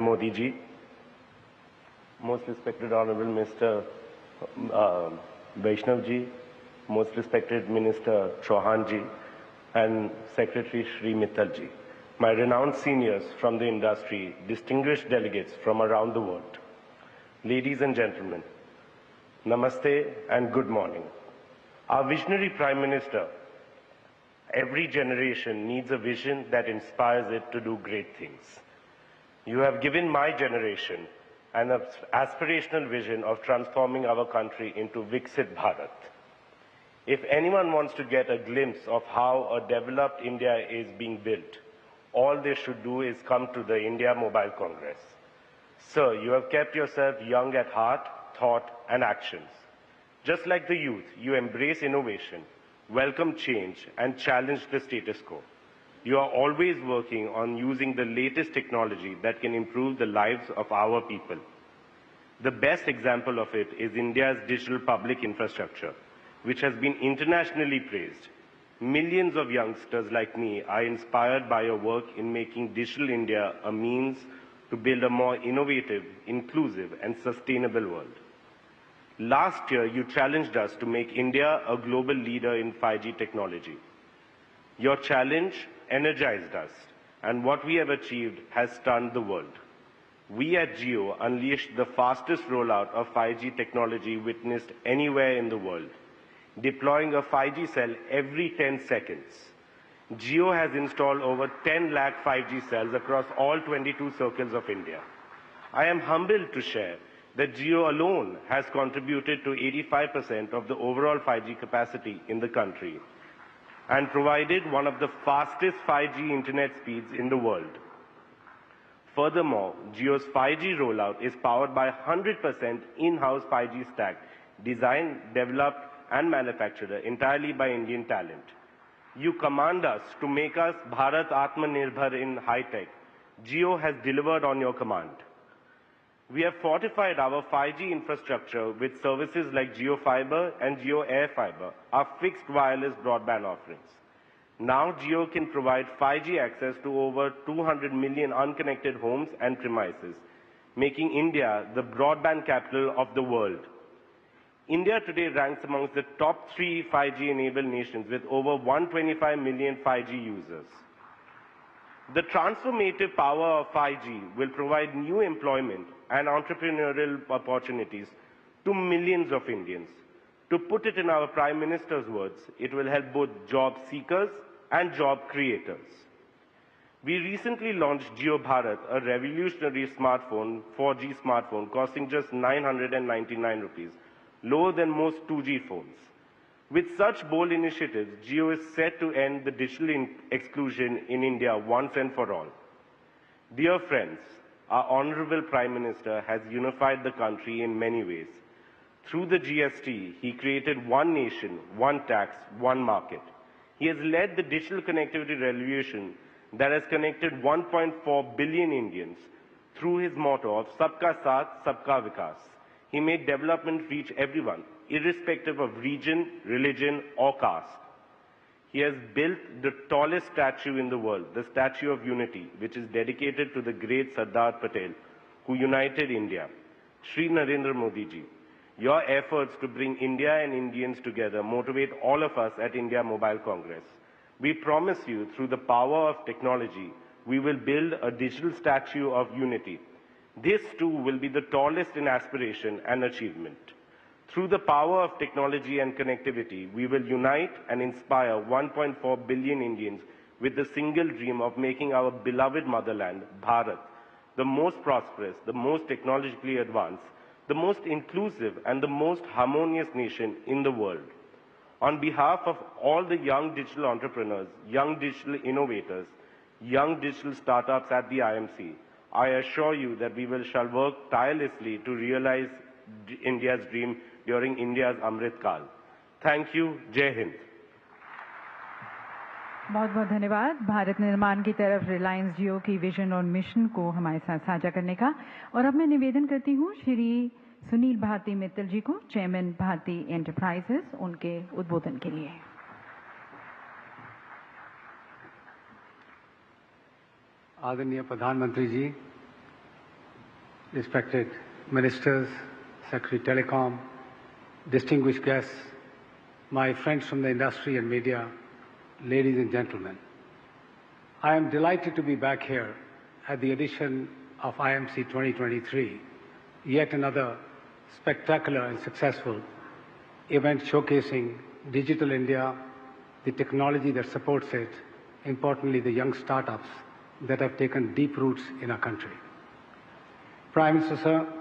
Modi ji, most respected Honorable Mr. Vaishnav ji, most respected Minister Chauhan ji, and Secretary Shri Mittal ji, my renowned seniors from the industry, distinguished delegates from around the world, ladies and gentlemen, namaste and good morning. Our visionary Prime Minister, every generation needs a vision that inspires it to do great things. You have given my generation an aspirational vision of transforming our country into Viksit Bharat. If anyone wants to get a glimpse of how a developed India is being built, all they should do is come to the India Mobile Congress. Sir, you have kept yourself young at heart, thought, and actions. Just like the youth, you embrace innovation, welcome change, and challenge the status quo. You are always working on using the latest technology that can improve the lives of our people. The best example of it is India's digital public infrastructure, which has been internationally praised. Millions of youngsters like me are inspired by your work in making Digital India a means to build a more innovative, inclusive, and sustainable world. Last year, you challenged us to make India a global leader in 5G technology. Your challenge energized us, and what we have achieved has stunned the world. We at Jio unleashed the fastest rollout of 5G technology witnessed anywhere in the world, deploying a 5G cell every 10 seconds. Jio has installed over 10 lakh 5G cells across all 22 circles of India. I am humbled to share that Jio alone has contributed to 85% of the overall 5G capacity in the country and provided one of the fastest 5G internet speeds in the world. Furthermore, Jio's 5G rollout is powered by 100% in-house 5G stack, designed, developed, and manufactured entirely by Indian talent. You command us to make us Bharat Atmanirbhar in high-tech. Jio has delivered on your command. We have fortified our 5G infrastructure with services like Jio Fiber and Jio Air Fiber, our fixed wireless broadband offerings. Now Jio can provide 5G access to over 200 million unconnected homes and premises, making India the broadband capital of the world. India today ranks amongst the top 3 5G-enabled nations with over 125 million 5G users. The transformative power of 5G will provide new employment and entrepreneurial opportunities to millions of Indians. To put it in our Prime Minister's words, it will help both job seekers and job creators. We recently launched Jio Bharat, a revolutionary smartphone, 4G smartphone, costing just 999 rupees, lower than most 2G phones. With such bold initiatives, Jio is set to end the digital exclusion in India once and for all. Dear friends, our Honorable Prime Minister has unified the country in many ways. Through the GST, he created one nation, one tax, one market. He has led the digital connectivity revolution that has connected 1.4 billion Indians through his motto of Sabka Saath, Sabka Vikas. He made development reach everyone, irrespective of region, religion, or caste. He has built the tallest statue in the world, the Statue of Unity, which is dedicated to the great Sardar Patel, who united India. Shri Narendra Modi ji, your efforts to bring India and Indians together motivate all of us at India Mobile Congress. We promise you, through the power of technology, we will build a digital statue of unity. This too will be the tallest in aspiration and achievement. Through the power of technology and connectivity, we will unite and inspire 1.4 billion Indians with the single dream of making our beloved motherland, Bharat, the most prosperous, the most technologically advanced, the most inclusive, and the most harmonious nation in the world. On behalf of all the young digital entrepreneurs, young digital innovators, young digital startups at the IMC, I assure you that we shall work tirelessly to realize India's dream during India's Amrit Kal. Thank you. Jai Hind. बहुत बहुत धन्यवाद भारत निर्माण की तरफ रिलायंस जियो की vision और mission को हमारे साथ साझा करने का। और अब मैं निवेदन करती हूँ श्री सुनील भारती मित्तल जी को, चेयरमैन भारती एंटरप्राइजेस, उनके उद्बोधन के लिए। आदरणीय प्रधानमंत्री जी, respected ministers, Secretary Telecom, distinguished guests, my friends from the industry and media, ladies and gentlemen. I am delighted to be back here at the edition of IMC 2023, yet another spectacular and successful event showcasing Digital India, the technology that supports it, importantly the young startups that have taken deep roots in our country. Prime Minister, sir,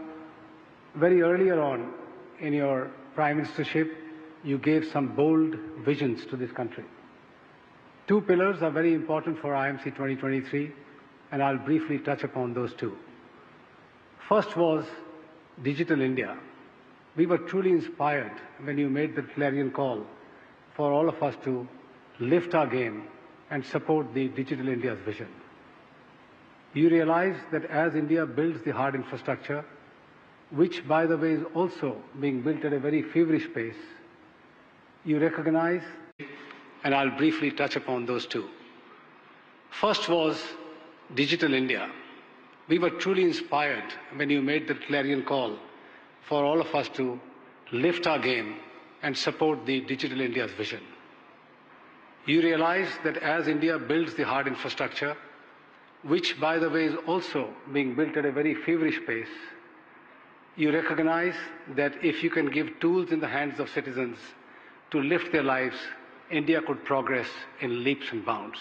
very earlier on in your Prime Ministership, you gave some bold visions to this country. Two pillars are very important for IMC 2023, and I'll briefly touch upon those two. First was Digital India. We were truly inspired when you made the clarion call for all of us to lift our game and support the Digital India's vision. You realize that as India builds the hard infrastructure, which by the way is also being built at a very feverish pace, you recognize, and I'll briefly touch upon those two. First was Digital India. We were truly inspired when you made the clarion call for all of us to lift our game and support the Digital India's vision. You realize that as India builds the hard infrastructure, which by the way is also being built at a very feverish pace, you recognize that if you can give tools in the hands of citizens to lift their lives, India could progress in leaps and bounds.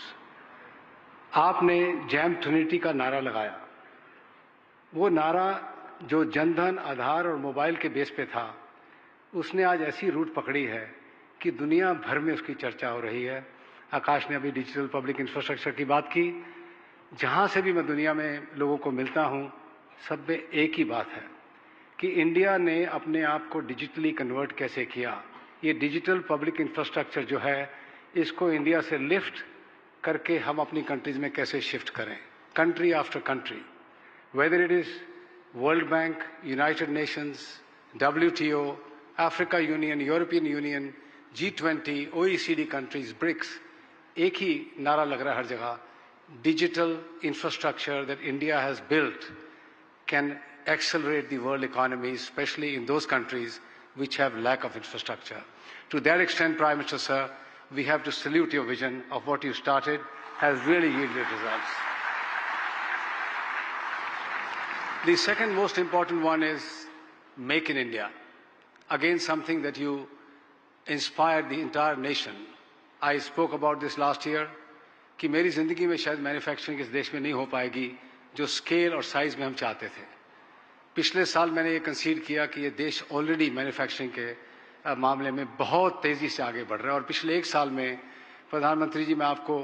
आपने jam Trinity का नारा लगाया। वो नारा जो जनधन, आधार और mobile के base पे था, उसने आज ऐसी रूट पकड़ी है कि दुनिया भर में उसकी चर्चा हो रही है। आकाश ने अभी डिजिटल पब्लिक इंफ्रास्ट्रक्चर की बात की। जहां से भी मैं दुनिया में लोगों को मिलता हूं, सब में एक ही बात है कि इंडिया ने अपने आप को डिजिटली कन्वर्ट कैसे किया। ये डिजिटल पब्लिक इंफ्रास्ट्रक्चर जो है, इसको इंडिया से लिफ्ट करके हम अपनी कंट्रीज में कैसे शिफ्ट करें। Country after country, whether it is World Bank, United Nations, WTO, Africa Union, European Union, G20, OECD countries, BRICS, एक ही नारा लग रहा है हर जगह। Digital infrastructure that India has built can accelerate the world economy, especially in those countries which have lack of infrastructure. To that extent, Prime Minister, sir, we have to salute your vision of what you started has really yielded results. The second most important one is Make in India. Again, something that you inspired the entire nation. I spoke about this last year, कि मेरी ज़िंदगी में शायद manufacturing इस देश में नहीं हो पाएगी जो स्केल और साइज़ में हम चाहते थे। पिछले साल मैंने ये कंसीड किया कि ये देश ऑलरेडी मैन्युफैक्चरिंग के मामले में बहुत तेज़ी से आगे बढ़ रहा है और पिछले एक साल में प्रधानमंत्री जी, मैं आपको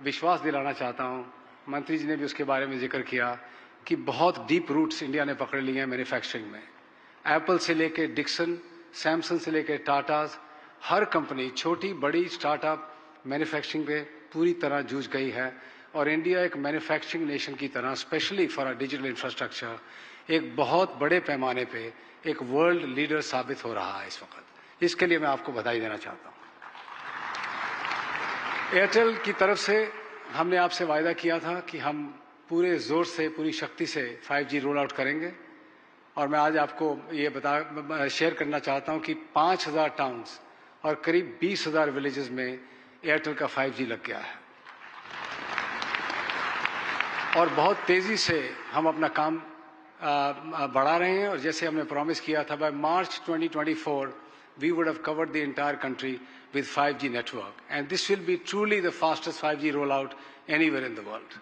विश्वास दिलाना चाहता हूँ, मंत्री जी ने भी उसके बारे में जिक्र किया कि बहुत डीप रूट्स इंडिया ने पकड़ लिए हैं मैन्युफैक्चरिंग में। एप्पल से लेके डिक्सन, सैमसंग से लेके टाटाज, हर कंपनी छोटी बड़ी स्टार्टअप मैन्युफैक्चरिंग पे पूरी तरह जूझ गई है और इंडिया एक मैन्युफैक्चरिंग नेशन की तरह, specially for a digital infrastructure, एक बहुत बड़े पैमाने पे एक वर्ल्ड लीडर साबित हो रहा है इस वक्त। इसके लिए मैं आपको बधाई देना चाहता हूँ। एयरटेल की तरफ से हमने आपसे वायदा किया था कि हम पूरे जोर से, पूरी शक्ति से 5G रोल आउट करेंगे और मैं आज आपको ये शेयर करना चाहता हूँ कि 5,000 टाउन्स और करीब 20,000 विलेजेस में एयरटेल का 5G लग गया है और बहुत तेज़ी से हम अपना काम बढ़ा रहे हैं और जैसे हमने प्रॉमिस किया था, by March 2024 we would have covered the entire country with 5G network, and this will be truly the fastest 5G rollout anywhere in the world.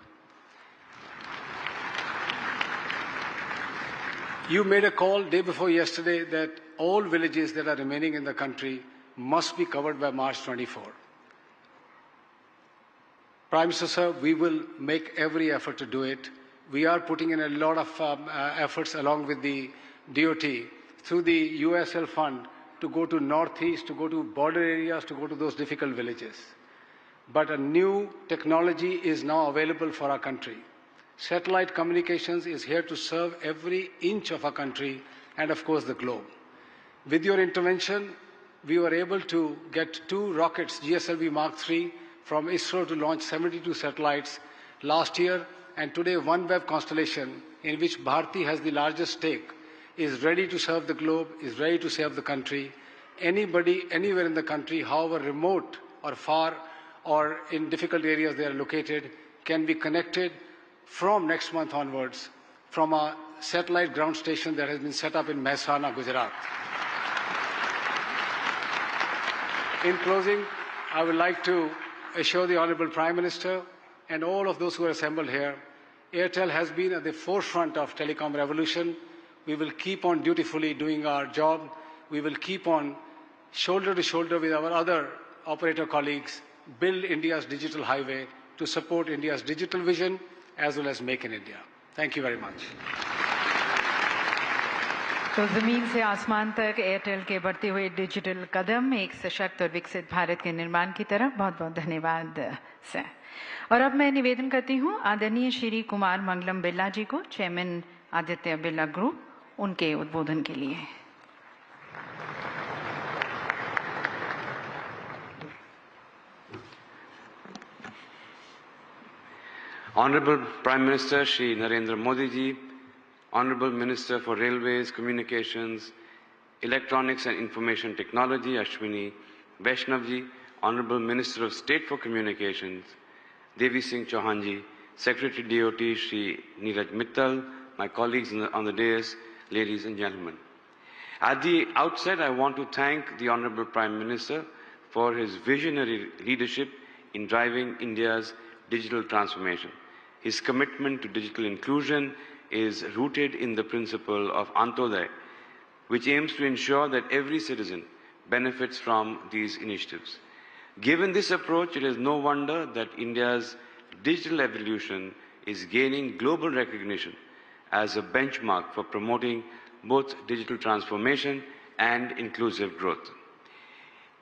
You made a call day before yesterday that all villages that are remaining in the country must be covered by March 24. Prime Minister, sir, we will make every effort to do it. We are putting in a lot of efforts along with the DOT through the USL fund to go to Northeast, to go to border areas, to go to those difficult villages. But a new technology is now available for our country. Satellite communications is here to serve every inch of our country and, of course, the globe. With your intervention, we were able to get 2 rockets, GSLV Mark III, from ISRO to launch 72 satellites. Last year, and today OneWeb constellation, in which Bharti has the largest stake, is ready to serve the globe, is ready to serve the country. Anybody, anywhere in the country, however remote or far or in difficult areas they are located, can be connected from next month onwards from a satellite ground station that has been set up in Mehsana, Gujarat. In closing, I would like to assure the Honorable Prime Minister and all of those who are assembled here, Airtel has been at the forefront of telecom revolution. We will keep on dutifully doing our job. We will keep on shoulder to shoulder with our other operator colleagues, build India's digital highway to support India's digital vision as well as Make in India. Thank you very much. तो जमीन से आसमान तक Airtel के बढ़ते हुए digital कदम एक सशक्त और विकसित भारत के निर्माण की तरफ बहुत बहुत धन्यवाद सर। और अब मैं निवेदन करती हूँ आदरणीय श्री कुमार मंगलम बिरला जी को, चेयरमैन आदित्य बिरला ग्रुप, उनके उद्बोधन के लिए। Honorable Prime Minister Shri Narendra Modi ji, Honorable Minister for Railways, Communications, Electronics and Information Technology Ashwini Vaishnav ji, Honorable Minister of State for Communications Devi Singh Chauhan ji, Secretary DOT Shri Neeraj Mittal, my colleagues on the dais, ladies and gentlemen. At the outset, I want to thank the Honorable Prime Minister for his visionary leadership in driving India's digital transformation. His commitment to digital inclusion is rooted in the principle of Antodaya, which aims to ensure that every citizen benefits from these initiatives. Given this approach, it is no wonder that India's digital evolution is gaining global recognition as a benchmark for promoting both digital transformation and inclusive growth.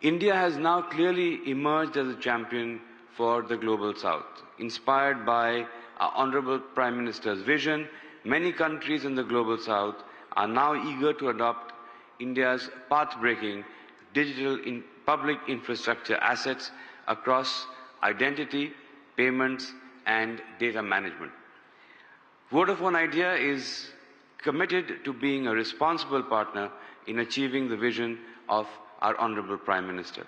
India has now clearly emerged as a champion for the Global South. Inspired by our Honorable Prime Minister's vision, many countries in the Global South are now eager to adopt India's path-breaking digital public infrastructure assets across identity, payments, and data management. Vodafone Idea is committed to being a responsible partner in achieving the vision of our Honorable Prime Minister.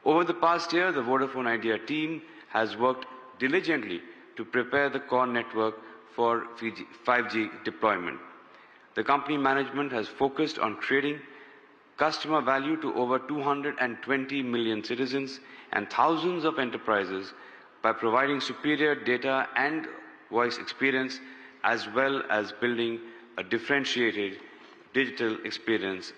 Over the past year, the Vodafone Idea team has worked diligently to prepare the core network for 5G deployment. The company management has focused on creating customer value to over 220 million citizens and thousands of enterprises by providing superior data and voice experience, as well as building a differentiated digital experience.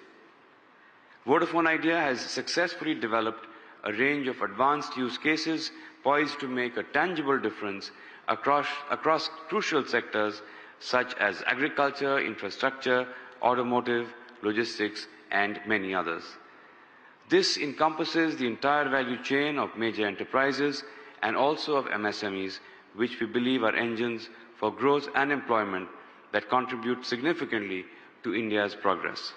Vodafone Idea has successfully developed a range of advanced use cases poised to make a tangible difference across crucial sectors such as agriculture, infrastructure, automotive, logistics, and many others. This encompasses the entire value chain of major enterprises and also of MSMEs, which we believe are engines for growth and employment that contribute significantly to India's progress.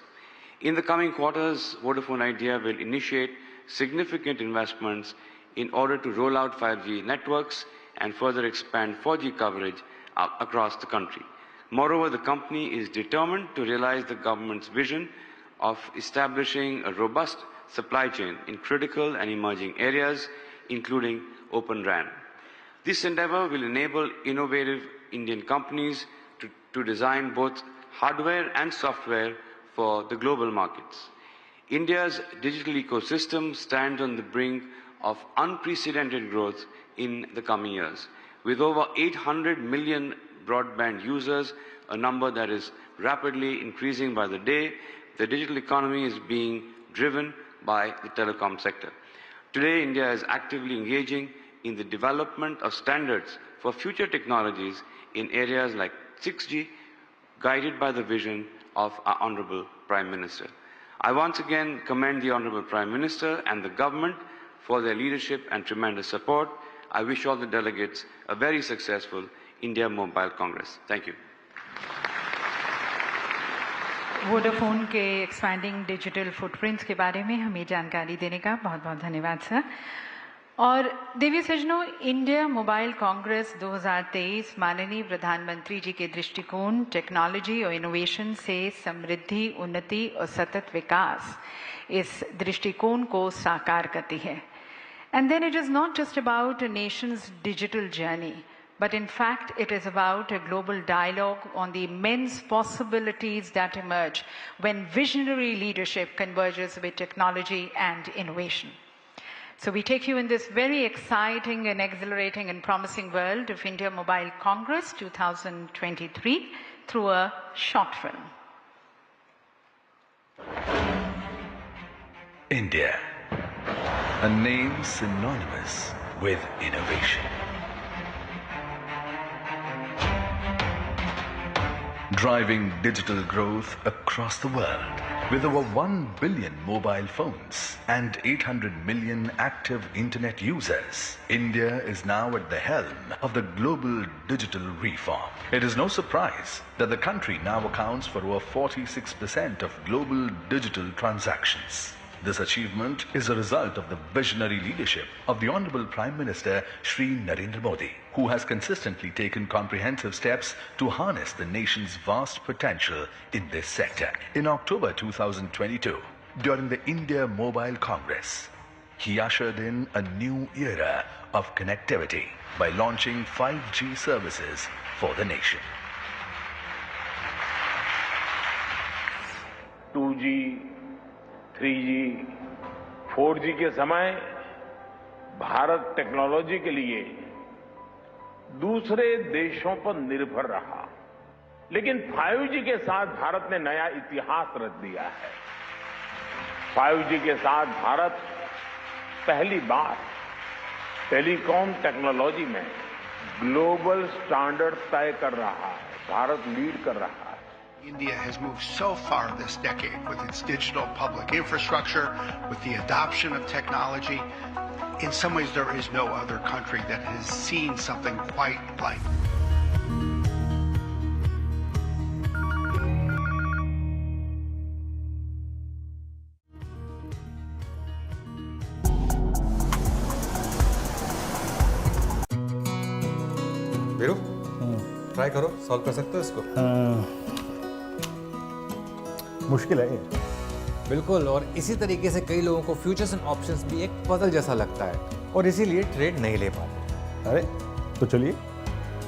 In the coming quarters, Vodafone Idea will initiate significant investments in order to roll out 5G networks and further expand 4G coverage across the country. Moreover, the company is determined to realize the government's vision of establishing a robust supply chain in critical and emerging areas, including Open RAN. This endeavor will enable innovative Indian companies to design both hardware and software for the global markets. India's digital ecosystem stands on the brink of unprecedented growth in the coming years. With over 800 million broadband users, a number that is rapidly increasing by the day, the digital economy is being driven by the telecom sector. Today, India is actively engaging in the development of standards for future technologies in areas like 6G, guided by the vision of our Honorable Prime Minister. I once again commend the Honorable Prime Minister and the government for their leadership and tremendous support. I wish all the delegates a very successful India Mobile Congress. Thank you. Vodafone के expanding digital footprints के बारे में हमें जानकारी देने का बहुत बहुत धन्यवाद सर। और देवी सज्जनों, इंडिया मोबाइल कांग्रेस 2023 माननीय प्रधानमंत्री जी के दृष्टिकोण टेक्नोलॉजी और इनोवेशन से समृद्धि, उन्नति और सतत विकास, इस दृष्टिकोण को साकार करती है. And then it is not just about a nation's digital journey, but in fact it is about a global dialogue on the immense possibilities that emerge when visionary leadership converges with technology and innovation. So we take you in this very exciting and exhilarating and promising world of India Mobile Congress 2023 through a short film. India, a name synonymous with innovation. Driving digital growth across the world. With over 1 billion mobile phones and 800 million active internet users, India is now at the helm of the global digital reform. It is no surprise that the country now accounts for over 46% of global digital transactions. This achievement is a result of the visionary leadership of the Honorable Prime Minister Shri Narendra Modi, who has consistently taken comprehensive steps to harness the nation's vast potential in this sector. In October 2022, during the India Mobile Congress, he ushered in a new era of connectivity by launching 5G services for the nation. 2G, 3G, 4G के समय Bharat technology के लिए दूसरे देशों पर निर्भर रहा, लेकिन 5G के साथ भारत ने नया इतिहास रच दिया है. 5G के साथ भारत पहली बार टेलीकॉम टेक्नोलॉजी में ग्लोबल स्टैंडर्ड तय कर रहा है. भारत लीड कर रहा है. India has moved so far this decade with its digital public infrastructure, with the adoption of technology. In some ways, there is no other country that has seen something quite like. Veeru, try करो, solve कर सकते हो इसको? मुश्किल है ये. बिल्कुल, और इसी तरीके से कई लोगों को फ्यूचर्स एंड ऑप्शंस भी एक पजल जैसा लगता है और इसीलिए ट्रेड नहीं ले पाते. अरे तो चलिए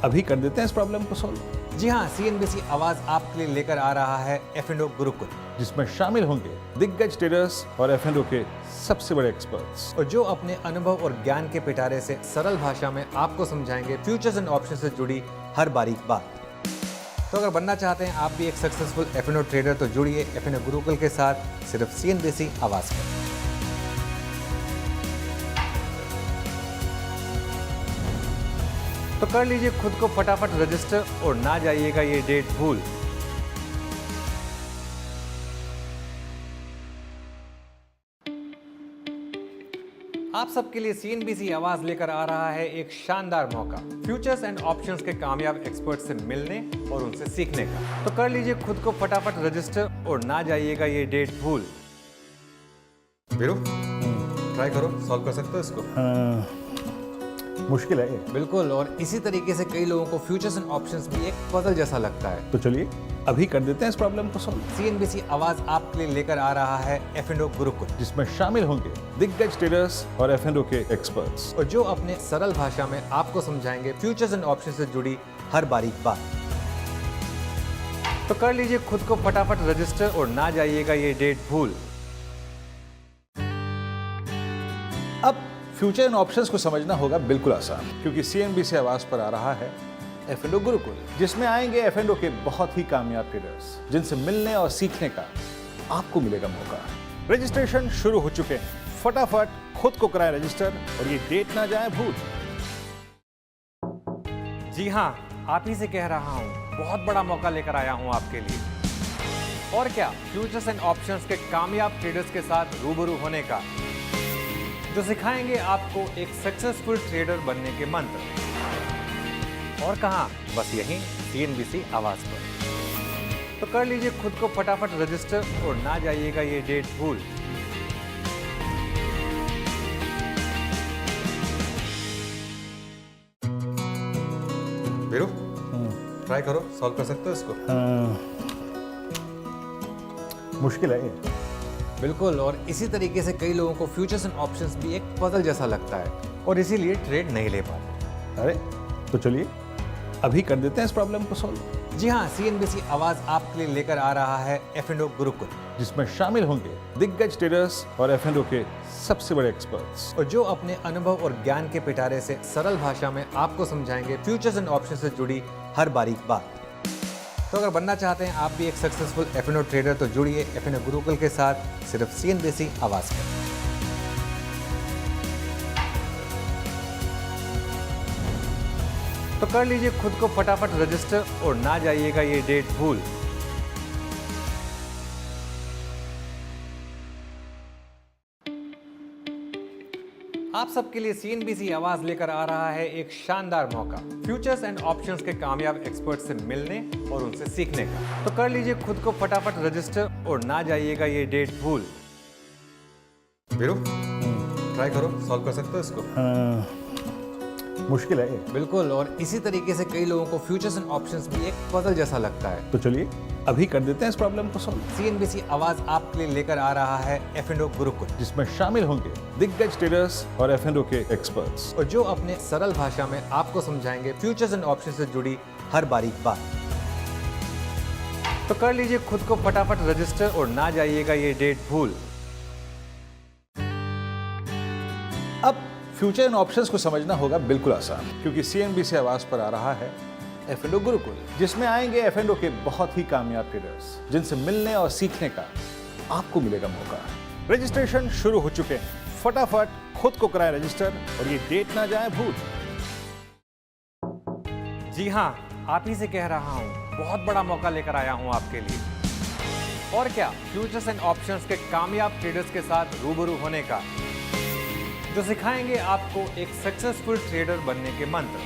अभी कर देते हैं इस प्रॉब्लम को सॉल्व. जी हाँ, CNBC आवाज आपके लिए लेकर आ रहा है F&O गुरुकुल, जिसमें शामिल होंगे दिग्गज ट्रेडर्स और F&O के सबसे बड़े एक्सपर्ट्स, और जो अपने अनुभव और ज्ञान के पिटारे से सरल भाषा में आपको समझाएंगे फ्यूचर्स एंड ऑप्शन से जुड़ी हर बारीक बात. तो अगर बनना चाहते हैं आप भी एक सक्सेसफुल F&O ट्रेडर, तो जुड़िए F&O गुरुकुल के साथ सिर्फ CNBC आवाज पर. तो कर लीजिए खुद को फटाफट रजिस्टर और ना जाइएगा ये डेट भूल. आप सबके लिए CNBC आवाज लेकर आ रहा है एक शानदार मौका फ्यूचर्स एंड ऑप्शंस के कामयाब एक्सपर्ट से मिलने और उनसे सीखने का. तो कर लीजिए खुद को फटाफट रजिस्टर और ना जाइएगा ये डेट भूल. वीरू, ट्राई करो, सॉल्व कर सकते हो इसको? मुश्किल है ये. बिल्कुल, और इसी तरीके से कई लोगों को फ्यूचर्स एंड ऑप्शंस भी एक पजल जैसा लगता है. तो चलिए अभी कर देते हैं इस प्रॉब्लम को सॉल्व. CNBC आवाज आपके लिए लेकर आ रहा है F&O गुरुकुल, जिसमें शामिल होंगे दिग्गज ट्रेडर्स और F&O के एक्सपर्ट्स, और जो अपने सरल भाषा में आपको समझाएंगे फ्यूचर्स एंड ऑप्शन से जुड़ी हर बारीक बात. तो कर लीजिए खुद को फटाफट रजिस्टर और ना जाइएगा ये डेट भूल. अब फ्यूचर एंड ऑप्शंस को समझना होगा बिल्कुल आसान, क्योंकि CNBC आवाज पर आ रहा है F&O गुरुकुल, जिसमें आएंगे F&O के बहुत ही कामयाब ट्रेडर्स, जिनसे मिलने और सीखने का आपको मिलेगा मौका. रजिस्ट्रेशन शुरू हो चुके हैं. फटाफट खुद को कराएं रजिस्टर और ये डेट ना जाए भूल. जी हाँ, आप ही से कह रहा हूँ, बहुत बड़ा मौका लेकर आया हूँ आपके लिए. और क्या, फ्यूचर्स एंड ऑप्शंस के कामयाब ट्रेडर्स के साथ रूबरू होने का, जो सिखाएंगे आपको एक सक्सेसफुल ट्रेडर बनने के मंत्र. और कहाँ, बस यहीं CNBC आवाज पर. तो कर लीजिए खुद को फटाफट रजिस्टर और ना जाइएगा ये डेट भूल. ट्राई करो, सॉल्व कर सकते हो इसको। मुश्किल है ये। बिल्कुल, और इसी तरीके से कई लोगों को फ्यूचर्स एंड ऑप्शंस भी एक पजल जैसा लगता है और इसीलिए ट्रेड नहीं ले पाते। अरे तो चलिए अभी कर देते हैं इस प्रॉब्लम को सॉल्व। जी हाँ, CNBC आवाज आपके लिए लेकर आ रहा है F&O गुरुकुल, जिसमें शामिल होंगे दिग्गज ट्रेडर्स और F&O के सबसे बड़े एक्सपर्ट्स, और जो अपने अनुभव और ज्ञान के पिटारे से सरल भाषा में आपको समझाएंगे फ्यूचर्स एंड ऑप्शन से जुड़ी हर बारीक बात। तो अगर बनना चाहते हैं आप भी एक सक्सेसफुल F&O ट्रेडर, तो जुड़िए F&O गुरुकुल के साथ सिर्फ CNBC आवाज पर। तो कर लीजिए खुद को फटाफट रजिस्टर और ना जाइएगा ये डेट भूल। आप सबके लिए CNBC आवाज लेकर आ रहा है एक शानदार मौका, फ्यूचर्स एंड ऑप्शंस के कामयाब एक्सपर्ट से मिलने और उनसे सीखने का। तो कर लीजिए खुद को फटाफट रजिस्टर और ना जाइएगा ये डेट भूल। वीरू, ट्राई करो, सॉल्व कर सकते हो इसको। मुश्किल है ये। बिल्कुल, और इसी तरीके से कई लोगों को फ्यूचर्स एंड ऑप्शंस भी एक पजल जैसा लगता है। तो चलिए अभी कर देते हैं इस प्रॉब्लम को सॉल्व। CNBC आवाज आपके लिए लेकर आ रहा है F&O गुरुकुल, जिसमें शामिल होंगे दिग्गज ट्रेडर्स और F&O के एक्सपर्ट्स, और जो अपने सरल भाषा में आपको समझाएंगे फ्यूचर्स एंड ऑप्शन से जुड़ी हर बारीक बात। तो कर लीजिए खुद को फटाफट रजिस्टर और ना जाइएगा ये डेट भूल। अब फ्यूचर एंड ऑप्शंस को समझना होगा बिल्कुल आसान, क्योंकि CNBC आवाज पर आ रहा है F&O गुरुकुल, जिसमें आएंगे F&O के बहुत ही कामयाब ट्रेडर्स, जिनसे मिलने और सीखने का आपको मिलेगा मौका। रजिस्ट्रेशन शुरू हो चुके हैं, फटाफट खुद को कराएं रजिस्टर और ये डेट ना जाए भूल। जी हाँ, आप ही से कह रहा हूँ, बहुत बड़ा मौका लेकर आया हूँ आपके लिए। और क्या, फ्यूचर्स एंड ऑप्शंस के कामयाब ट्रेडर्स के साथ रूबरू होने का, जो सिखाएंगे आपको एक सक्सेसफुल ट्रेडर बनने के मंत्र।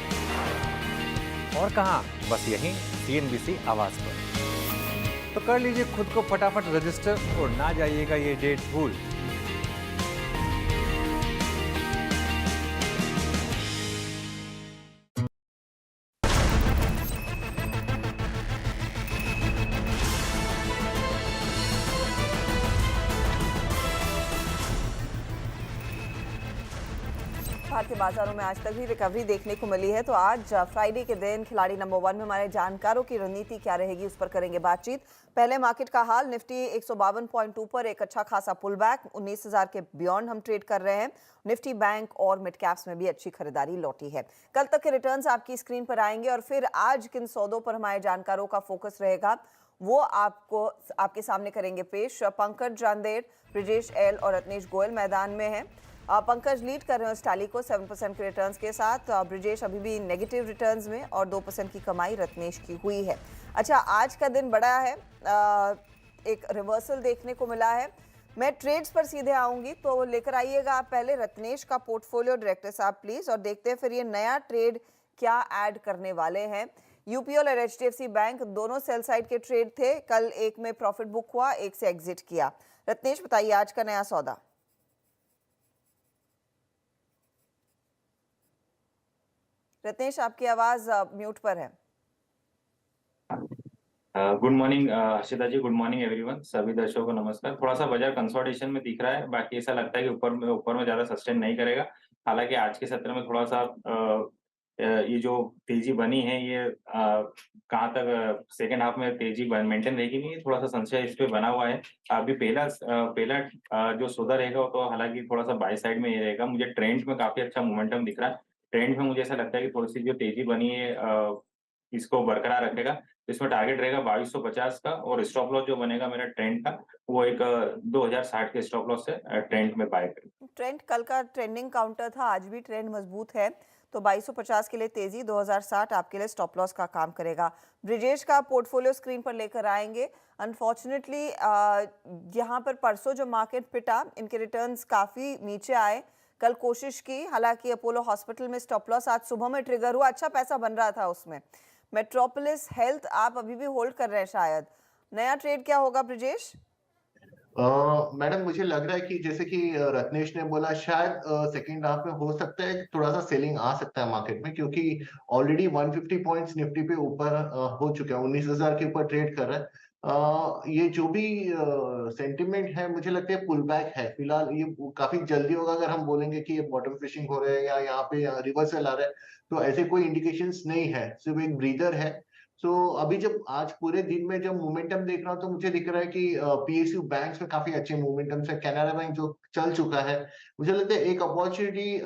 और कहाँ, बस यहीं CNBC आवाज पर। तो कर लीजिए खुद को फटाफट रजिस्टर और ना जाइएगा ये डेट भूल। भारतीय बाजारों में आज तक भी रिकवरी देखने को मिली है। तो आज फ्राइडे के दिन खिलाड़ी नंबर 1 में हमारे जानकारों की रणनीति क्या रहेगी, उस पर करेंगे बातचीत। पहले मार्केट का हाल, निफ्टी 152.2 पर एक अच्छा खासा पुल बैक, 19,000 के बियॉन्ड हम ट्रेड कर रहे हैं। निफ्टी बैंक और मिड कैप्स में भी अच्छी खरीदारी लौटी है। कल तक के रिटर्न्स आपकी स्क्रीन पर आएंगे और फिर आज किन सौदों पर हमारे जानकारों का फोकस रहेगा वो आपको आपके सामने करेंगे पेश। पंकज जानदेर, ब्रिजेश एल और रत्नेश गोयल मैदान में हैं। पंकज लीड कर रहे हैं स्टाली को 7% के रिटर्न्स के साथ। ब्रिजेश अभी भी नेगेटिव रिटर्न्स में और 2% की कमाई रत्नेश की हुई है। अच्छा, आज का दिन बड़ा है, एक रिवर्सल देखने को मिला है। मैं ट्रेड्स पर सीधे आऊंगी, तो लेकर आइएगा आप पहले रत्नेश का पोर्टफोलियो डायरेक्टर साहब प्लीज, और देखते हैं फिर ये नया ट्रेड क्या ऐड करने वाले हैं। यूपीएल और HDFC बैंक दोनों सेल साइड के ट्रेड थे। कल एक में प्रॉफिट बुक हुआ, एक से एग्जिट किया। रत्नेश बताइए आज का नया सौदा। रत्नेश, आपकी आवाज म्यूट पर है। गुड मॉर्निंग हर्षिता जी, गुड मॉर्निंग एवरीवन, सभी दर्शकों को नमस्कार। थोड़ा सा बाजार कंसोलिडेशन में दिख रहा है, बाकी ऐसा लगता है कि ऊपर में ज्यादा सस्टेन नहीं करेगा। हालांकि आज के सत्र में थोड़ा सा ये जो तेजी बनी है ये कहाँ तक सेकेंड हाफ में तेजी मेंटेन रहेगी, नहीं थोड़ा सा संशय इस पे बना हुआ है। अभी पहला जो सौदा रहेगा वो तो हालांकि थोड़ा सा बाय साइड में ये रहेगा। मुझे ट्रेंड में काफी अच्छा मोमेंटम दिख रहा है। ट्रेंड में मुझे ऐसा लगता है कि थोड़ी सी जो तेजी बनी है इसको बरकरार रखेगा। इसमें टारगेट रहेगा 2250 का, और स्टॉप लॉस जो बनेगा मेरा ट्रेंड का वो एक 2060 के स्टॉप लॉस से ट्रेंड में बाय करें। ट्रेंड कल का ट्रेंडिंग काउंटर था, आज भी ट्रेंड मजबूत है, तो 2250 के लिए तेजी, 2060 आपके लिए स्टॉप लॉस का काम करेगा। ब्रिजेश का पोर्टफोलियो स्क्रीन पर लेकर आएंगे। अनफॉर्चुनेटली यहाँ पर परसों जो मार्केट पिटा, इनके रिटर्न्स काफी नीचे आए। कल कोशिश की, हालांकि अपोलो हॉस्पिटल में स्टॉप लॉस आज सुबह में ट्रिगर हुआ, अच्छा पैसा बन रहा था उसमें। मेट्रोपोलिस हेल्थ आप अभी भी होल्ड कर रहे हैं शायद। नया ट्रेड क्या होगा ब्रिजेश? मैडम मुझे लग रहा है कि जैसे कि रत्नेश ने बोला, शायद सेकेंड हाफ में हो सकता है कि थोड़ा सा सेलिंग आ सकता है मार्केट में, क्योंकि ऑलरेडी 150 पॉइंट्स निफ्टी पे ऊपर हो चुका है, 19,000 के ऊपर ट्रेड कर रहा है। ये जो भी सेंटिमेंट है, मुझे लगता है पुल बैक है फिलहाल। ये काफी जल्दी होगा अगर हम बोलेंगे कि ये बॉटम फिशिंग हो रहा है या यहाँ पे रिवर्सल आ रहा है, तो ऐसे कोई इंडिकेशंस नहीं है, सिर्फ एक ब्रीदर है। सो अभी जब आज पूरे दिन में जब मोमेंटम देख रहा हूँ तो मुझे दिख रहा है कि पीएसयू बैंक्स में काफी अच्छे मोमेंटम है। कैनरा बैंक जो चल चुका है, मुझे लगता है एक अपॉर्चुनिटी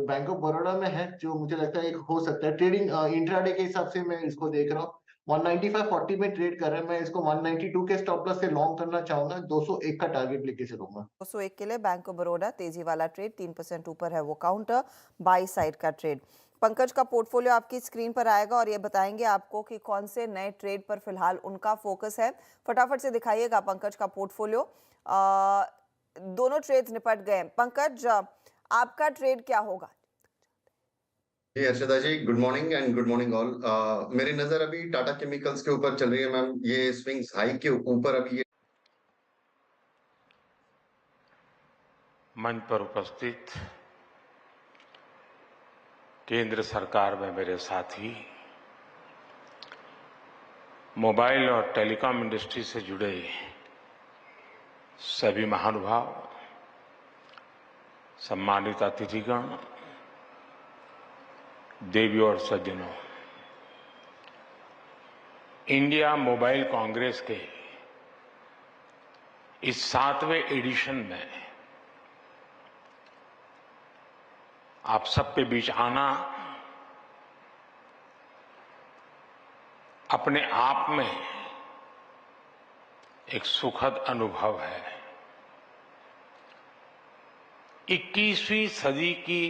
बैंक ऑफ बड़ौदा में है, जो मुझे लगता है एक हो सकता है ट्रेडिंग इंट्राडे के हिसाब से। मैं इसको देख रहा हूँ 195.40 में ट्रेड कर रहा है, मैं इसको 192 के स्टॉप लॉस से लॉन्ग करना चाहूंगा, 201 का टारगेट लेके चलूंगा। 201 के लिए बैंक ऑफ बड़ौदा तेजी वाला ट्रेड, 3% ऊपर है वो काउंटर, बाई साइड का ट्रेड। पंकज का पोर्टफोलियो आपकी स्क्रीन पर आएगा और ये बताएंगे आपको कि कौन से नए ट्रेड पर फिलहाल उनका फोकस है। फटाफट से दिखाइएगा पंकज का पोर्टफोलियो। दोनों ट्रेड्स निपट गए। पंकज, आपका ट्रेड क्या होगा? जी Arshada ji, good morning and good morning all. मेरी नजर अभी टाटा केमिकल्स के ऊपर चल रही है मैम। ये स्विंग्स हाई के ऊपर अभी ये मंच पर उपस्थित केंद्र सरकार में मेरे साथी, मोबाइल और टेलीकॉम इंडस्ट्री से जुड़े सभी महानुभाव, सम्मानित अतिथिगण, देवियों और सज्जनों, इंडिया मोबाइल कांग्रेस के इस 7वें एडिशन में आप सबके बीच आना अपने आप में एक सुखद अनुभव है। 21वीं सदी की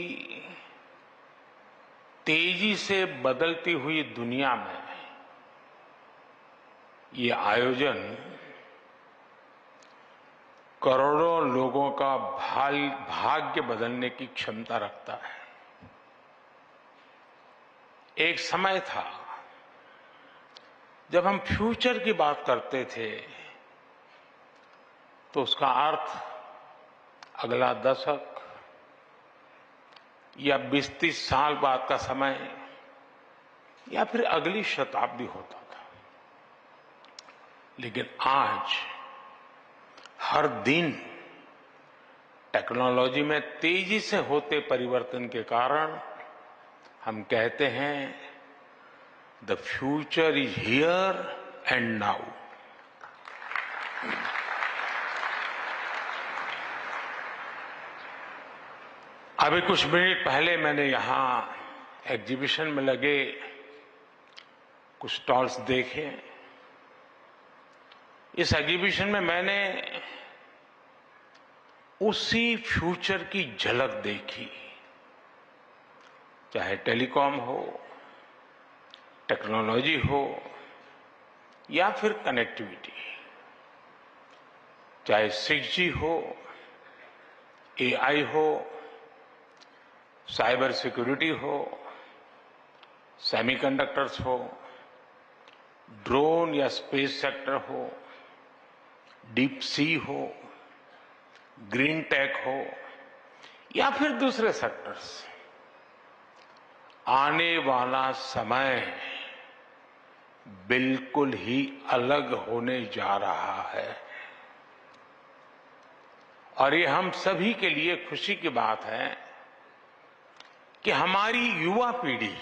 तेजी से बदलती हुई दुनिया में ये आयोजन करोड़ों लोगों का भाग्य बदलने की क्षमता रखता है। एक समय था जब हम फ्यूचर की बात करते थे तो उसका अर्थ अगला दशक या 20-30 साल बाद का समय या फिर अगली शताब्दी होता था। लेकिन आज हर दिन टेक्नोलॉजी में तेजी से होते परिवर्तन के कारण हम कहते हैं the future is here and now. अभी कुछ मिनट पहले मैंने यहां एग्जीबिशन में लगे कुछ स्टॉल्स देखे। इस एग्जीबिशन में मैंने उसी फ्यूचर की झलक देखी, चाहे टेलीकॉम हो, टेक्नोलॉजी हो या फिर कनेक्टिविटी, चाहे 6G हो, AI हो, साइबर सिक्योरिटी हो, सेमीकंडक्टर्स हो, ड्रोन या स्पेस सेक्टर हो, डीप सी हो, ग्रीन टेक हो या फिर दूसरे सेक्टर्स। आने वाला समय बिल्कुल ही अलग होने जा रहा है और ये हम सभी के लिए खुशी की बात है कि हमारी युवा पीढ़ी